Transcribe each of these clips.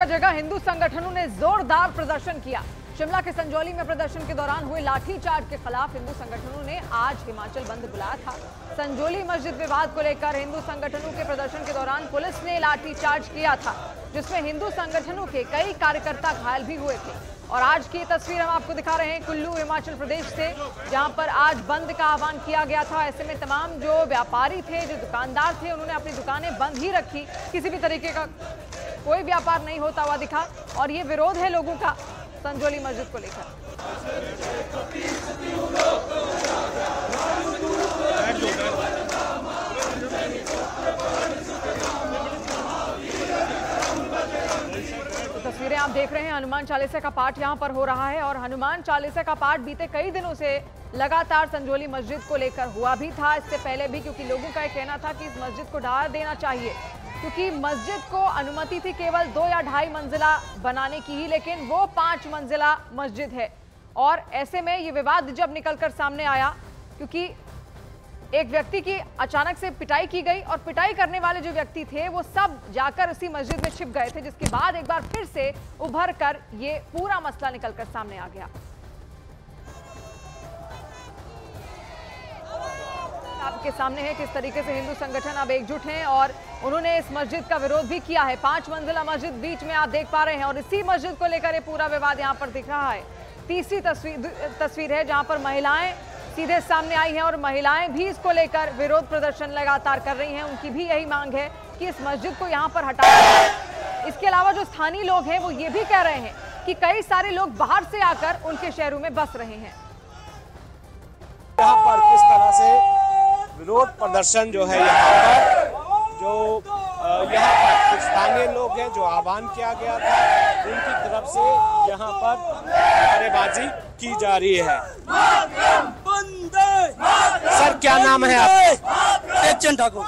जगह हिंदू संगठनों ने जोरदार प्रदर्शन किया। शिमला के संजौली में प्रदर्शन के दौरान हुए लाठीचार्ज के खिलाफ हिंदू संगठनों ने आज हिमाचल बंद बुलाया था। संजौली मस्जिद विवाद को लेकर हिंदू संगठनों के प्रदर्शन के दौरान पुलिस ने लाठीचार्ज किया था, जिसमें हिंदू संगठनों के कई कार्यकर्ता घायल भी हुए थे। और आज की तस्वीर हम आपको दिखा रहे हैं कुल्लू हिमाचल प्रदेश से, जहां पर आज बंद का आह्वान किया गया था। ऐसे में तमाम जो व्यापारी थे, जो दुकानदार थे, उन्होंने अपनी दुकानें बंद ही रखी। किसी भी तरीके का कोई व्यापार नहीं होता हुआ दिखा। और ये विरोध है लोगों का संजौली मस्जिद को लेकर। तो तस्वीरें आप देख रहे हैं, हनुमान चालीसा का पाठ यहां पर हो रहा है। और हनुमान चालीसा का पाठ बीते कई दिनों से लगातार संजौली मस्जिद को लेकर हुआ भी था, इससे पहले भी, क्योंकि लोगों का यह कहना था कि इस मस्जिद को ढा देना चाहिए, क्योंकि मस्जिद को अनुमति थी केवल 2 या 2.5 मंजिला बनाने की ही, लेकिन वो 5 मंजिला मस्जिद है। और ऐसे में ये विवाद जब निकलकर सामने आया, क्योंकि एक व्यक्ति की अचानक से पिटाई की गई और पिटाई करने वाले जो व्यक्ति थे वो सब जाकर उसी मस्जिद में छिप गए थे, जिसके बाद एक बार फिर से उभर कर ये पूरा मसला निकलकर सामने आ गया। आपके सामने है किस तरीके से हिंदू संगठन अब एकजुट हैं और उन्होंने इस मस्जिद का विरोध भी किया है। 5 मंजिला मस्जिद बीच में आप देख पा रहे हैं, और इसी मस्जिद को लेकर ये पूरा विवाद यहाँ पर दिख रहा है। तीसरी तस्वीर है जहाँ पर महिलाएं सीधे सामने आई हैं और महिलाएं भी इसको लेकर विरोध प्रदर्शन लगातार कर रही हैं। उनकी भी यही मांग है कि इस मस्जिद को यहाँ पर हटाया जाए। इसके अलावा जो स्थानीय लोग हैं वो ये भी कह रहे हैं कि कई सारे लोग बाहर से आकर उनके शहरों में बस रहे हैं। यहाँ पर किस तरह से विरोध प्रदर्शन जो है, यहाँ पर कुछ स्थानीय लोग हैं जो आह्वान किया गया था, उनकी तरफ से यहाँ पर नारेबाजी की जा रही है। सर, क्या नाम है आपका? चंद ठाकुर।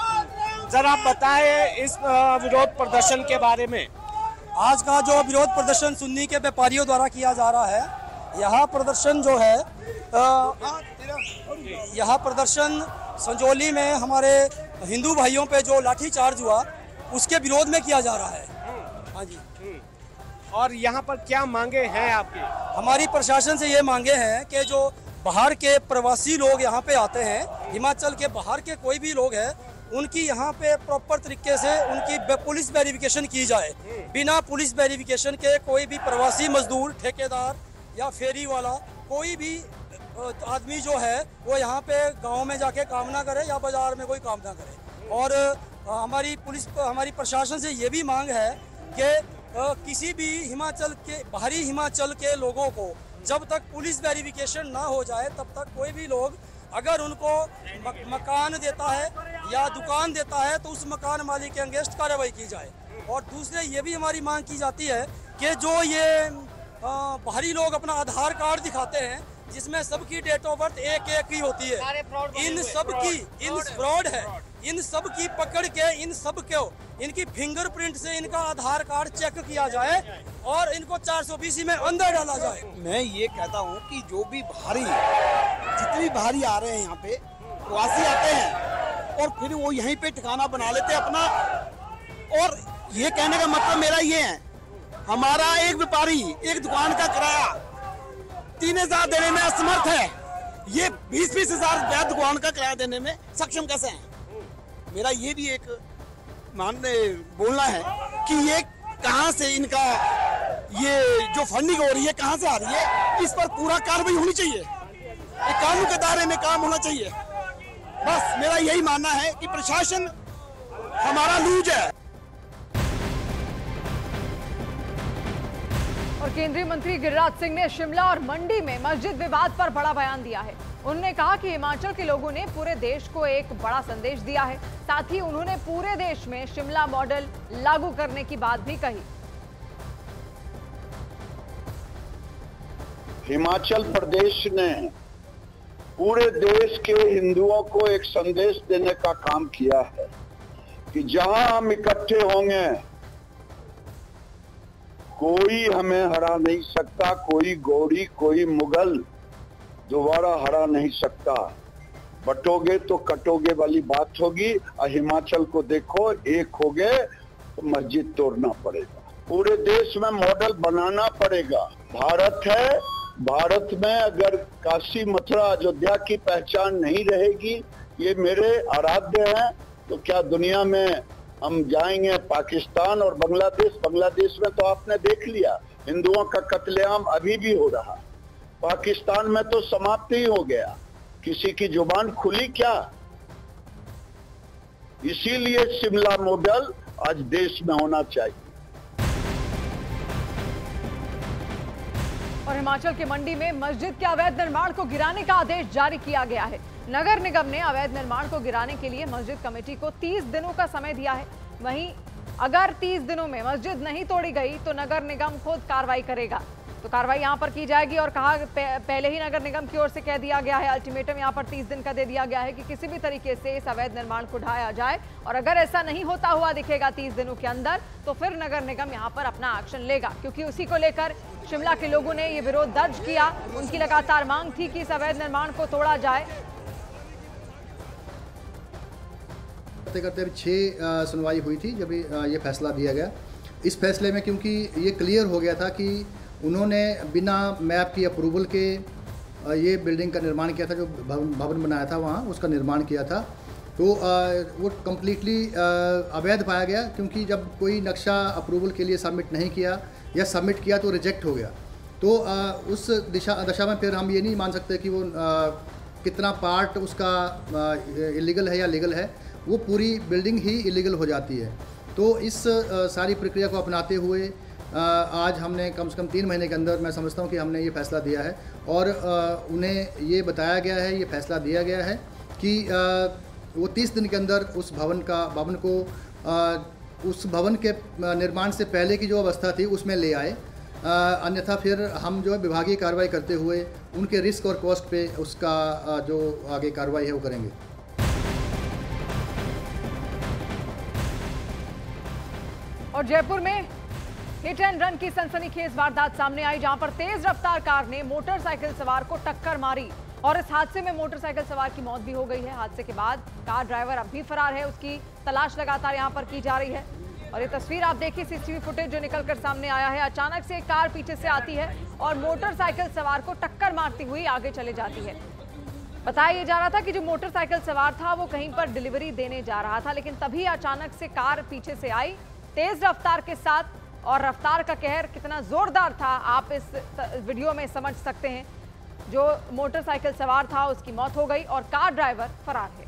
जरा आप बताएं इस विरोध प्रदर्शन के बारे में। आज का जो विरोध प्रदर्शन सुन्नी के व्यापारियों द्वारा किया जा रहा है, यह प्रदर्शन जो है यह प्रदर्शन संजौली में हमारे हिंदू भाइयों पे जो लाठीचार्ज हुआ उसके विरोध में किया जा रहा है। हाँ जी। और यहाँ पर क्या मांगे हैं आपकी? हमारी प्रशासन से ये मांगे हैं कि जो बाहर के प्रवासी लोग यहाँ पे आते हैं, हिमाचल के बाहर के कोई भी लोग हैं, उनकी यहाँ पे प्रॉपर तरीके से उनकी पुलिस वेरिफिकेशन की जाए। बिना पुलिस वेरिफिकेशन के कोई भी प्रवासी मजदूर, ठेकेदार या फेरी वाला कोई भी आदमी जो है वो यहाँ पे गांव में जाके काम ना करे या बाजार में कोई काम ना करे। और हमारी प्रशासन से ये भी मांग है कि किसी भी बाहरी हिमाचल के लोगों को जब तक पुलिस वेरिफिकेशन ना हो जाए तब तक कोई भी लोग अगर उनको मकान देता है या दुकान देता है तो उस मकान मालिक के अगेंस्ट कार्रवाई की जाए। और दूसरे ये भी हमारी मांग की जाती है कि जो ये बाहरी लोग अपना आधार कार्ड दिखाते हैं जिसमें सबकी डेट ऑफ बर्थ एक ही होती है, इन सब की पकड़ के इन सब को इनकी फिंगरप्रिंट से इनका आधार कार्ड चेक किया जाए और इनको 420 में अंदर डाला जाए। मैं ये कहता हूँ कि जो भी जितने बाहरी आ रहे हैं यहाँ पे प्रवासी आते हैं और फिर वो यहीं पे ठिकाना बना लेते हैं अपना। और ये कहने का मतलब मेरा ये है, हमारा एक व्यापारी एक दुकान का किराया 3,000 देने में असमर्थ है, ये 20-20 हजार दुकान का किराया देने में सक्षम कैसे हैं? मेरा ये भी एक बोलना है कि ये कहां से इनका ये जो फंडिंग हो रही है कहां से आ रही है, इस पर पूरा कार्रवाई होनी चाहिए। एक कानून के दायरे में काम होना चाहिए। बस मेरा यही मानना है कि प्रशासन हमारा लूज है। और केंद्रीय मंत्री गिरिराज सिंह ने शिमला और मंडी में मस्जिद विवाद पर बड़ा बयान दिया है। उन्होंने कहा कि हिमाचल के लोगों ने पूरे देश को एक बड़ा संदेश दिया है। साथ ही उन्होंने पूरे देश में शिमला मॉडल लागू करने की बात भी कही। हिमाचल प्रदेश ने पूरे देश के हिंदुओं को एक संदेश देने का काम किया है कि जहां हम इकट्ठे होंगे कोई हमें हरा नहीं सकता, कोई गौरी कोई मुगल दोबारा हरा नहीं सकता। बटोगे तो कटोगे वाली बात होगी। और हिमाचल को देखो, एक हो गए तो मस्जिद तोड़ना पड़ेगा। पूरे देश में मॉडल बनाना पड़ेगा। भारत है, भारत में अगर काशी मथुरा अयोध्या की पहचान नहीं रहेगी, ये मेरे आराध्य हैं, तो क्या दुनिया में हम जाएंगे पाकिस्तान और बांग्लादेश। बांग्लादेश में तो आपने देख लिया, हिंदुओं का कत्लेआम अभी भी हो रहा। पाकिस्तान में तो समाप्त ही हो गया, किसी की जुबान खुली क्या। इसीलिए शिमला मॉडल आज देश में होना चाहिए। और हिमाचल के मंडी में मस्जिद के अवैध निर्माण को गिराने का आदेश जारी किया गया है। नगर निगम ने अवैध निर्माण को गिराने के लिए मस्जिद कमेटी को 30 दिनों का समय दिया है। वहीं अगर 30 दिनों में मस्जिद नहीं तोड़ी गई तो नगर निगम खुद कार्रवाई करेगा। तो कार्रवाई यहां पर की जाएगी और कहा पहले ही नगर निगम की ओर से कह दिया गया है, अल्टीमेटम यहां पर 30 दिन का दे दिया गया है कि किसी भी तरीके से इस अवैध निर्माण को ढाया जाए, और अगर ऐसा नहीं होता हुआ दिखेगा 30 दिनों के अंदर तो फिर नगर निगम यहां पर अपना एक्शन लेगा। क्योंकि उसी को लेकर शिमला के लोगों ने ये विरोध दर्ज किया। उनकी लगातार मांग थी कि इस अवैध निर्माण को तोड़ा जाए। करते 6 सुनवाई हुई थी जब ये फैसला दिया गया। इस फैसले में क्योंकि ये क्लियर हो गया था कि उन्होंने बिना मैप की अप्रूवल के ये बिल्डिंग का निर्माण किया था, जो भवन बनाया था वहाँ उसका निर्माण किया था, तो वो कम्प्लीटली अवैध पाया गया। क्योंकि जब कोई नक्शा अप्रूवल के लिए सबमिट नहीं किया या सबमिट किया तो रिजेक्ट हो गया, तो उस दशा में फिर हम ये नहीं मान सकते कि वो कितना पार्ट उसका इलीगल है या लीगल है, वो पूरी बिल्डिंग ही इलीगल हो जाती है। तो इस सारी प्रक्रिया को अपनाते हुए आज हमने कम से कम 3 महीने के अंदर, मैं समझता हूँ कि हमने ये फैसला दिया है और उन्हें ये बताया गया है, ये फैसला दिया गया है कि वो 30 दिन के अंदर उस भवन को उस भवन के निर्माण से पहले की जो अवस्था थी उसमें ले आए। अन्यथा फिर हम जो है विभागीय कार्रवाई करते हुए उनके रिस्क और कॉस्ट पे उसका जो आगे कार्रवाई है वो करेंगे। और जयपुर में हिट एंड रन की सनसनीखेज वारदात सामने आई, जहां पर तेज रफ्तार कार ने मोटरसाइकिल सवार को टक्कर मारी और इस हादसे में मोटरसाइकिल सवार की मौत भी हो गई है। हादसे के बाद कार ड्राइवर अब भी फरार है, उसकी तलाश लगातार यहां पर की जा रही है। और ये तस्वीर आप देखिए, सीसीटीवी फुटेज जो निकलकर सामने आया है। अचानक से एक कार पीछे से आती है और मोटरसाइकिल सवार को टक्कर मारती हुई आगे चले जाती है। बताया ये जा रहा था कि जो मोटरसाइकिल सवार था वो कहीं पर डिलीवरी देने जा रहा था, लेकिन तभी अचानक से कार पीछे से आई तेज रफ्तार के साथ, और रफ्तार का कहर कितना जोरदार था आप इस वीडियो में समझ सकते हैं। जो मोटरसाइकिल सवार था उसकी मौत हो गई और कार ड्राइवर फरार है।